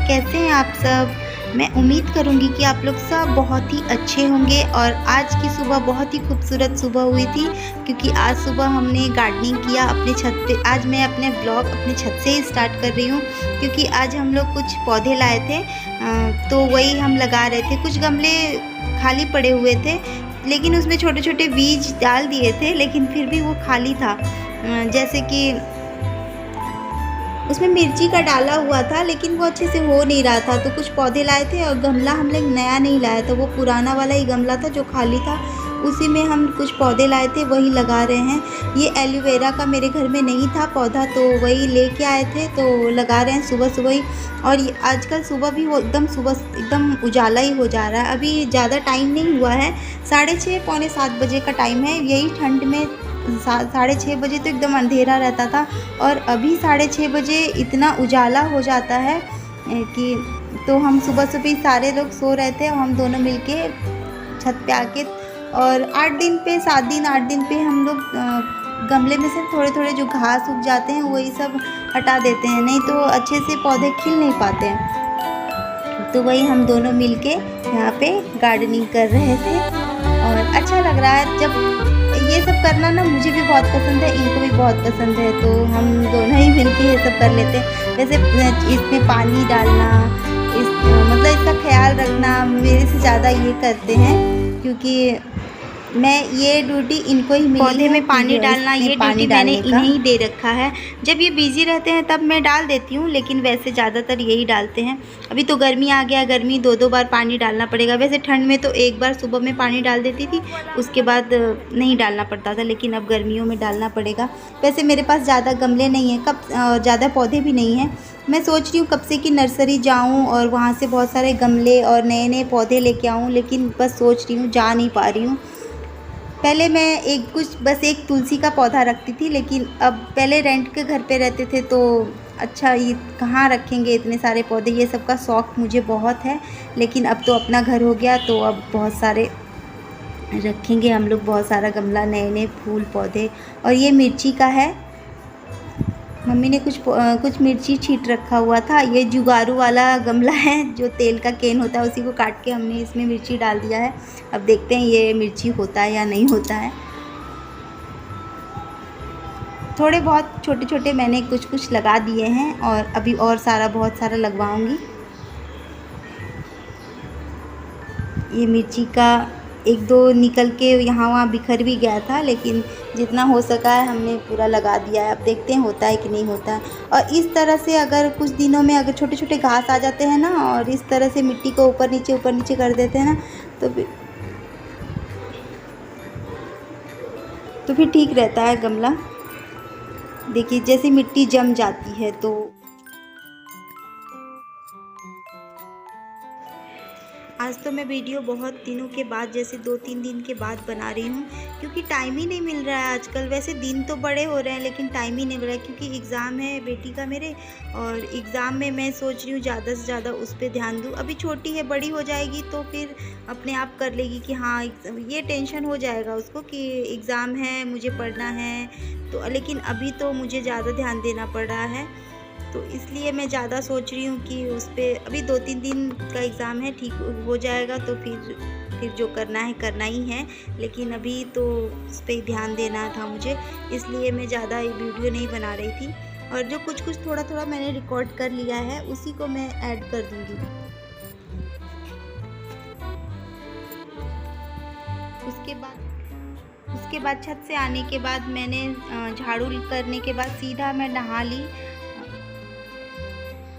कैसे हैं आप सब। मैं उम्मीद करूंगी कि आप लोग सब बहुत ही अच्छे होंगे। और आज की सुबह बहुत ही खूबसूरत सुबह हुई थी, क्योंकि आज सुबह हमने गार्डनिंग किया अपने छत पे। आज मैं अपने ब्लॉग अपने छत से ही स्टार्ट कर रही हूँ, क्योंकि आज हम लोग कुछ पौधे लाए थे, तो वही हम लगा रहे थे। कुछ गमले खाली पड़े हुए थे, लेकिन उसमें छोटे छोटे बीज डाल दिए थे, लेकिन फिर भी वो खाली था। जैसे कि उसमें मिर्ची का डाला हुआ था, लेकिन वो अच्छे से हो नहीं रहा था। तो कुछ पौधे लाए थे, और गमला हम लोग नया नहीं लाया था, वो पुराना वाला ही गमला था जो खाली था। उसी में हम कुछ पौधे लाए थे, वही लगा रहे हैं। ये एलोवेरा का मेरे घर में नहीं था पौधा, तो वही लेके आए थे, तो लगा रहे हैं सुबह सुबह ही। और ये आजकल सुबह भी वो एकदम सुबह एकदम उजाला ही हो जा रहा है। अभी ज़्यादा टाइम नहीं हुआ है, 6:30 पौने 7 बजे का टाइम है। यही ठंड में 6:30 बजे तो एकदम अंधेरा रहता था, और अभी 6:30 बजे इतना उजाला हो जाता है कि तो हम सुबह सुबह सारे लोग सो रहे थे, और हम दोनों मिलके छत पे आके, और 8 दिन पे 7 दिन 8 दिन पे हम लोग गमले में से थोड़े थोड़े जो घास उग जाते हैं वही सब हटा देते हैं, नहीं तो अच्छे से पौधे खिल नहीं पाते हैं। तो वही हम दोनों मिलके यहाँ पे गार्डनिंग कर रहे थे, और अच्छा लग रहा है। जब ये सब करना ना मुझे भी बहुत पसंद है, इनको भी बहुत पसंद है, तो हम दोनों ही मिलके ये सब कर लेते हैं। वैसे इसमें पानी डालना, मतलब इसका ख्याल रखना मेरे से ज़्यादा ये करते हैं, क्योंकि मैं ये ड्यूटी इनको ही मिली है। पौधे में पानी डालना ये ड्यूटी मैंने इन्हें ही दे रखा है। जब ये बिजी रहते हैं तब मैं डाल देती हूँ, लेकिन वैसे ज़्यादातर यही डालते हैं। अभी तो गर्मी आ गया, गर्मी 2-2 बार पानी डालना पड़ेगा। वैसे ठंड में तो एक बार सुबह में पानी डाल देती थी, उसके बाद नहीं डालना पड़ता था, लेकिन अब गर्मियों में डालना पड़ेगा। वैसे मेरे पास ज़्यादा गमले नहीं हैं, ज़्यादा पौधे भी नहीं हैं। मैं सोच रही हूँ कब से कि नर्सरी जाऊँ और वहाँ से बहुत सारे गमले और नए नए पौधे लेके आऊँ, लेकिन बस सोच रही हूँ, जा नहीं पा रही हूँ। पहले मैं बस एक तुलसी का पौधा रखती थी, लेकिन अब पहले रेंट के घर पे रहते थे, तो अच्छा ये कहाँ रखेंगे इतने सारे पौधे। ये सब का शौक़ मुझे बहुत है, लेकिन अब तो अपना घर हो गया, तो अब बहुत सारे रखेंगे हम लोग, बहुत सारा गमला, नए नए फूल पौधे। और ये मिर्ची का है, मम्मी ने कुछ मिर्ची छींट रखा हुआ था। ये जुगारू वाला गमला है, जो तेल का केन होता है, उसी को काट के हमने इसमें मिर्ची डाल दिया है। अब देखते हैं ये मिर्ची होता है या नहीं होता है। थोड़े बहुत छोटे छोटे मैंने कुछ लगा दिए हैं, और अभी और बहुत सारा लगवाऊंगी। ये मिर्ची का 1-2 निकल के यहाँ वहाँ बिखर भी गया था, लेकिन जितना हो सका है हमने पूरा लगा दिया है। अब देखते हैं होता है कि नहीं होता है। और इस तरह से अगर कुछ दिनों में अगर छोटे छोटे घास आ जाते हैं ना, और इस तरह से मिट्टी को ऊपर नीचे कर देते हैं ना, तो फिर ठीक रहता है गमला। देखिए जैसे मिट्टी जम जाती है, तो आज तो मैं वीडियो बहुत दिनों के बाद, जैसे 2-3 दिन के बाद बना रही हूँ, क्योंकि टाइम ही नहीं मिल रहा है आजकल। वैसे दिन तो बड़े हो रहे हैं, लेकिन टाइम ही नहीं मिल रहा है, क्योंकि एग्ज़ाम है बेटी का मेरे, और एग्ज़ाम में मैं सोच रही हूँ ज़्यादा से ज़्यादा उस पर ध्यान दूँ। अभी छोटी है, बड़ी हो जाएगी तो फिर अपने आप कर लेगी कि हाँ, ये टेंशन हो जाएगा उसको कि एग्ज़ाम है, मुझे पढ़ना है। तो लेकिन अभी तो मुझे ज़्यादा ध्यान देना पड़ रहा है, तो इसलिए मैं ज़्यादा सोच रही हूँ कि उस पर अभी 2-3 दिन का एग्ज़ाम है, ठीक हो जाएगा तो फिर जो करना है करना ही है। लेकिन अभी तो उस पर ध्यान देना था मुझे, इसलिए मैं ज़्यादा वीडियो नहीं बना रही थी। और जो कुछ थोड़ा मैंने रिकॉर्ड कर लिया है, उसी को मैं ऐड कर दूँगी। उसके बाद छत से आने के बाद मैंने झाड़ू करने के बाद सीधा मैं नहा ली,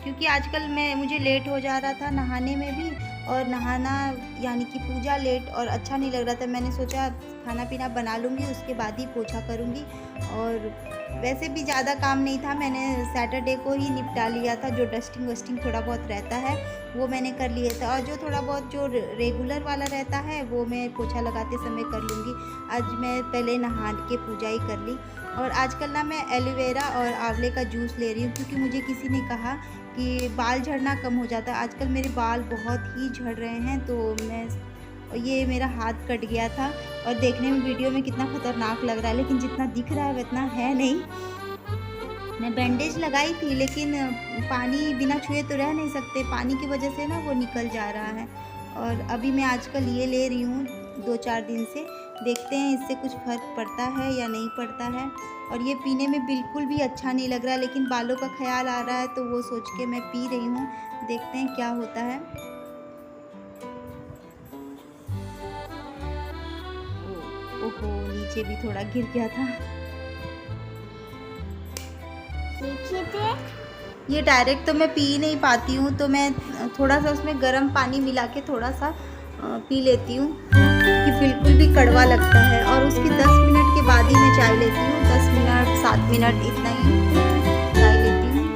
क्योंकि आजकल मुझे लेट हो जा रहा था नहाने में भी, और नहाना यानी कि पूजा लेट और अच्छा नहीं लग रहा था। मैंने सोचा खाना पीना बना लूँगी, उसके बाद ही पोछा करूँगी। और वैसे भी ज़्यादा काम नहीं था, मैंने सैटरडे को ही निपटा लिया था। जो डस्टिंग वस्टिंग थोड़ा बहुत रहता है वो मैंने कर लिया था, और जो थोड़ा बहुत जो रेगुलर वाला रहता है वो मैं पोछा लगाते समय कर लूँगी। आज मैं पहले नहा के पूजा ही कर ली। और आजकल ना मैं एलोवेरा और आंवले का जूस ले रही हूँ, क्योंकि मुझे किसी ने कहा कि बाल झड़ना कम हो जाता है। आजकल मेरे बाल बहुत ही झड़ रहे हैं, तो ये मेरा हाथ कट गया था, और देखने में वीडियो में कितना ख़तरनाक लग रहा है, लेकिन जितना दिख रहा है उतना है नहीं। मैं बैंडेज लगाई थी, लेकिन पानी बिना छुए तो रह नहीं सकते, पानी की वजह से ना वो निकल जा रहा है। और अभी मैं आजकल ये ले रही हूँ 2-4 दिन से, देखते हैं इससे कुछ फ़र्क पड़ता है या नहीं पड़ता है। और ये पीने में बिल्कुल भी अच्छा नहीं लग रहा है, लेकिन बालों का ख्याल आ रहा है तो वो सोच के मैं पी रही हूँ, देखते हैं क्या होता है। ओहो, नीचे भी थोड़ा गिर गया था। देखिए थे, ये डायरेक्ट तो मैं पी नहीं पाती हूँ, तो मैं थोड़ा सा उसमें गर्म पानी मिला के थोड़ा सा पी लेती हूँ, कि बिल्कुल भी कड़वा लगता है। और उसके 10 मिनट के बाद ही मैं चाय लेती हूँ, 10 मिनट 7 मिनट इतना ही चाय लेती हूँ।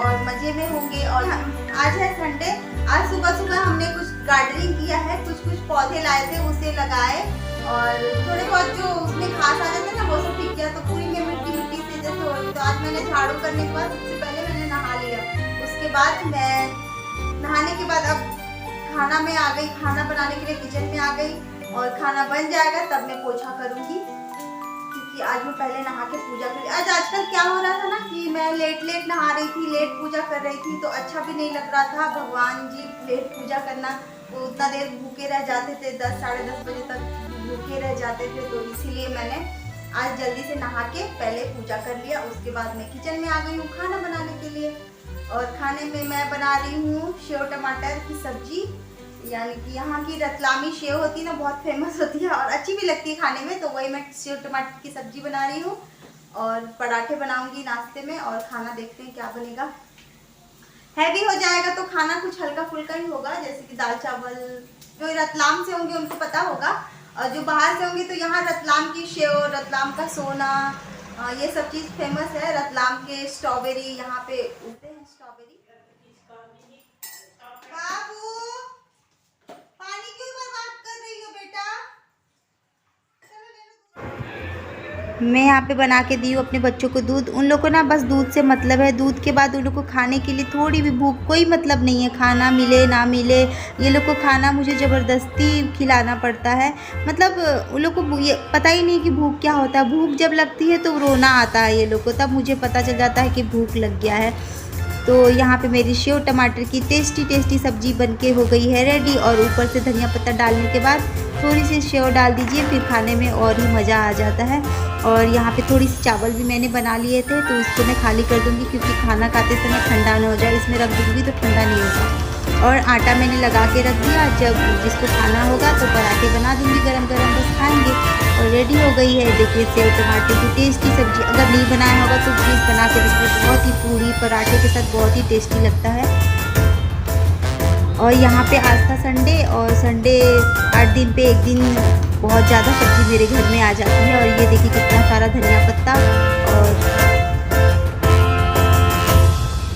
और मज़े में होंगे। और आज है संडे, आज सुबह सुबह हमने कुछ गार्डनिंग किया है, कुछ पौधे लाए थे उसे लगाए, और थोड़े बहुत जो उसमें घास आ जाते ना वो सब ठीक किया, तो पूरी में मिट्टी से जैसे हो रही। तो आज मैंने झाड़ू करने के बाद सबसे पहले मैंने नहा लिया, उसके बाद मैं नहाने के बाद अब खाना में आ गई, खाना बनाने के लिए किचन में आ गई, और खाना बन जाएगा तब मैं पोछा करूँगी, कि आज मैं पहले नहा के पूजा करी। आज आजकल क्या हो रहा था ना कि मैं लेट नहा रही थी, लेट पूजा कर रही थी, तो अच्छा भी नहीं लग रहा था। भगवान जी लेट पूजा करना, वो उतना देर भूखे रह जाते थे, 10 साढ़े 10 बजे तक भूखे रह जाते थे, तो इसीलिए मैंने आज जल्दी से नहा के पहले पूजा कर लिया। उसके बाद मैं किचन में आ गई हूँ खाना बनाने के लिए, और खाने में मैं बना रही हूँ सेव टमाटर की सब्जी, यानी कि यहाँ की रतलामी सेव होती है ना, बहुत फेमस होती है और अच्छी भी लगती है खाने में, तो वही मैं सेव टमाटर की सब्जी बना रही हूँ, और पराठे बनाऊंगी नाश्ते में, और खाना देखते हैं क्या बनेगा। हैवी हो जाएगा तो खाना कुछ हल्का फुल्का ही होगा, जैसे कि दाल चावल। जो रतलाम से होंगे उनको पता होगा, और जो बाहर से होंगे तो यहाँ रतलाम की सेव, रतलाम का सोना, ये सब चीज़ फेमस है। रतलाम के स्ट्रॉबेरी यहाँ पे उगते हैं, स्ट्रॉबेरी। बाबू पानी क्यों बर्बाद कर रही हो बेटा? मैं यहाँ पे बना के दी हूँ अपने बच्चों को दूध। उन लोग को ना बस दूध से मतलब है, दूध के बाद उन लोग को खाने के लिए थोड़ी भी भूख कोई मतलब नहीं है, खाना मिले ना मिले ये लोग को खाना मुझे ज़बरदस्ती खिलाना पड़ता है। मतलब उन लोग को ये पता ही नहीं कि भूख क्या होता है। भूख जब लगती है तो रोना आता है ये लोग को, तब मुझे पता चल जाता है कि भूख लग गया है। तो यहाँ पे मेरी सेव टमाटर की टेस्टी सब्जी बनके हो गई है रेडी, और ऊपर से धनिया पत्ता डालने के बाद थोड़ी सी सेव डाल दीजिए, फिर खाने में और ही मज़ा आ जाता है। और यहाँ पे थोड़ी सी चावल भी मैंने बना लिए थे, तो इसको मैं खाली कर दूँगी, क्योंकि खाना खाते समय ठंडा ना हो जाए, इसमें रख दूँगी तो ठंडा नहीं होगा। और आटा मैंने लगा के रख दिया, जब जिसको खाना होगा तो पराठे बना दूँगी गरम गरम, बस खाएँगे। और रेडी हो गई है देखिए सेव टमाटर की टेस्टी सब्जी। अगर नहीं बनाया होगा तो प्लीज़ बना के देखिए, बहुत ही पूरी पराठे के साथ बहुत ही टेस्टी लगता है। और यहाँ पे आज था संडे, और संडे 8 दिन पे एक दिन बहुत ज़्यादा सब्ज़ी मेरे घर में आ जाती है। और ये देखिए कितना सारा धनिया पत्ता, और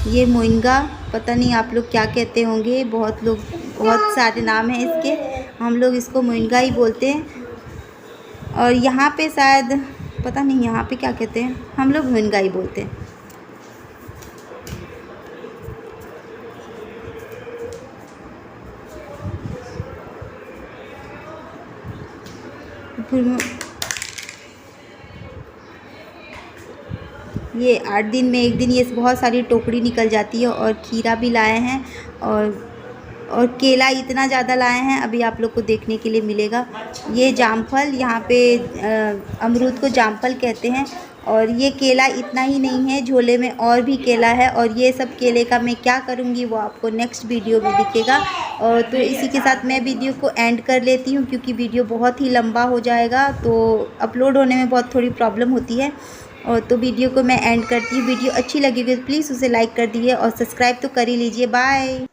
ये मोइंगा, पता नहीं आप लोग क्या कहते होंगे, बहुत सारे नाम हैं इसके, हम लोग इसको मोइंगा ही बोलते हैं। और यहाँ पे शायद पता नहीं यहाँ पे क्या कहते हैं, हम लोग मोइंगा ही बोलते हैं। ये 8 दिन में एक दिन ये बहुत सारी टोकरी निकल जाती है। और खीरा भी लाए हैं, और केला इतना ज़्यादा लाए हैं, अभी आप लोग को देखने के लिए मिलेगा। ये जामफल, यहाँ पे अमरूद को जामफल कहते हैं। और ये केला इतना ही नहीं है, झोले में और भी केला है और ये सब केले का मैं क्या करूँगी वो आपको नेक्स्ट वीडियो में दिखेगा। और तो इसी के साथ मैं वीडियो को एंड कर लेती हूँ क्योंकि वीडियो बहुत ही लंबा हो जाएगा, तो अपलोड होने में बहुत थोड़ी प्रॉब्लम होती है। और तो वीडियो को मैं एंड करती हूँ। वीडियो अच्छी लगी तो प्लीज़ उसे लाइक कर दीजिए और सब्सक्राइब तो कर ही लीजिए। बाय।